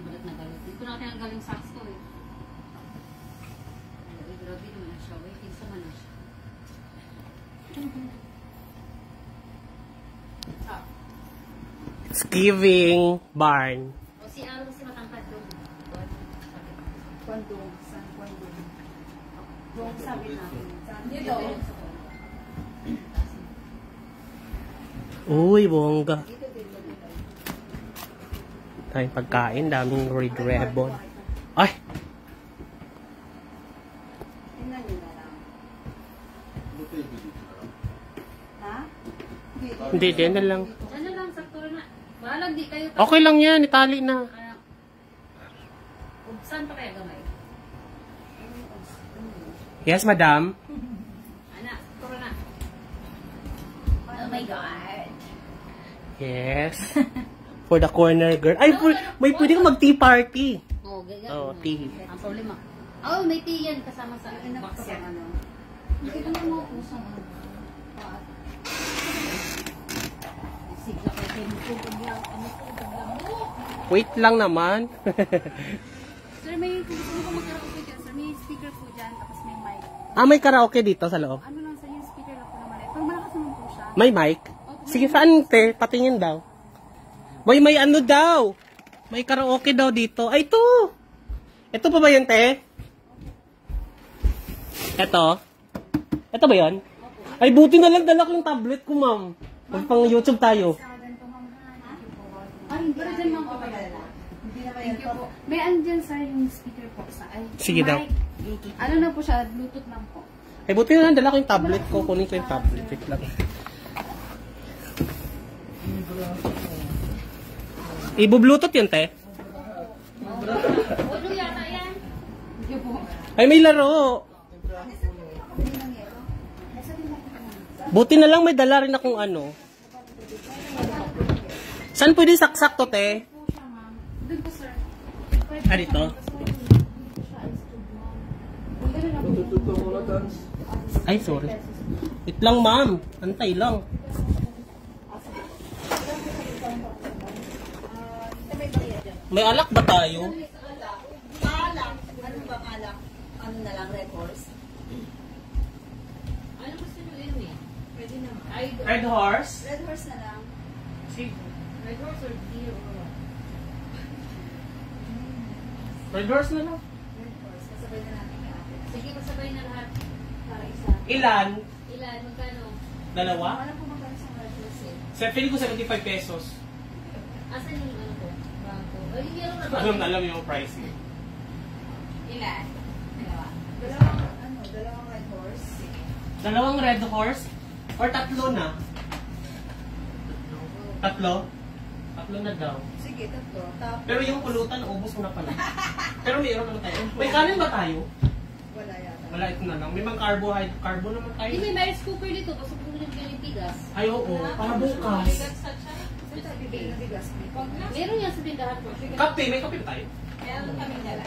balat na galit. Hindi ko na galing sakto eh. Grabe naman na siya. Wait, isa man na siya. Thanksgiving barn. O si Aro kasi matangkad doon. Kwando. San kwando. Doon sabi namin. Dito. Uy, bongga. Tayong pagkain, daming red ribbon. Ay! Tingnan nyo na lang. Ha? Hindi, din na lang. Ano lang, sakto na. Bahalag di kayo. Okay lang yan, itali na. Saan pa kaya gamay? Yes, madam. Anak, sakto na. Oh my God. Yes. For the corner girl. Ay, may pwede kang mag-tea party. Oo, ganyan. Oo, tea. Ang problema. Oh, may tea yan kasama sa box yan. Ito na mo usang ano. Sigla kayo kayo mo biglang. Wait lang naman. Sir, may gusto mo po magkaraoke dyan. Sir, may speaker po dyan. Tapos may mic. May karaoke dito sa loob. Ano lang sir, yung speaker lang po naman. Pero malakas naman po siya. May mic? Sige, saan te? Patingin daw. Boy, may ano daw? May karaoke daw dito. Ay, ito! Ito pa ba yun, te? Ito? Ito ba yun? Ay, buti na lang dala ko yung tablet ko, ma'am. Pang YouTube tayo. Ay, pero dyan lang po kayo. Thank you po. May andyan sir yung speaker po sa Sige daw. Ano na po siya, Bluetooth lang po. Ay, buti na lang dala ko yung tablet ko. Kunin ko yung tablet. Wait lang. Ibu-bluetooth yun, te? Ulo yata yan. Thank you po. Ay, may laro. Buti na lang may dala rin akong ano. Saan pwede saksak to, te? Doon po sir. Dito? Ay, sorry. Wait lang, ma'am. Antay lang. May alak ba tayo? Alak. Ano bang alak? Ano na lang, Red Horse? Ano gusto nyo yun eh? Pwede naman. Red horse? Red Horse na lang. Sige. Red horse or deer or what? Red horse na lang. Red Horse. Kasabay na natin yung ate. Sige, pasabay na lahat. Para isa. Ilan? Ilan? Magkano? Dalawa? Wala po magkano sa Red Horse eh. Sa feeling ko 75 pesos. Asan yung ano ko? Bangko? Ay, hindi ako na Alam na alam yung price niya. Ilan? Dalawa. Dalawang Red Horse. Dalawang red horse? Or tatlo na? Tatlo? Tatlo na daw. Sige, tatlo. Tapos, Pero yung pulutan, ubos mo na pala. Pero mayroon naman tayo. May kanin ba tayo? wala yata. Wala, ito na lang. May mga carbo naman tayo. Hindi, may rice cooker dito. Pasok ko nyo yung bigas. Ay, oo. Para bukas. Saan sabi kayo na bigas? Meron yan sa tindahan ko. Kape, may kape ba tayo? Meron kami dala.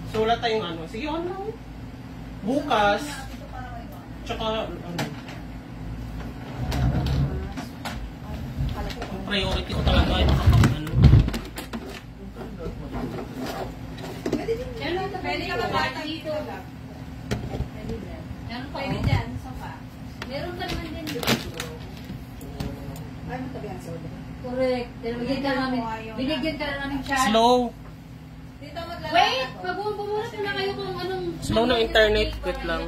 So, wala tayong ano. Sige, ano lang. Bukas. Tsaka, ano. Ang priority ko talaga ay makapag-ano. Pwede ka mabata dito. Meron pa yun dyan. Meron ka naman din dito. Ay, matabi ang soda. Correct. Binigyan ka na namin chance. Slow. Dito maglalaro. Wait! Magbubumulat na kayo kung anong... Slow ng internet. Wait lang.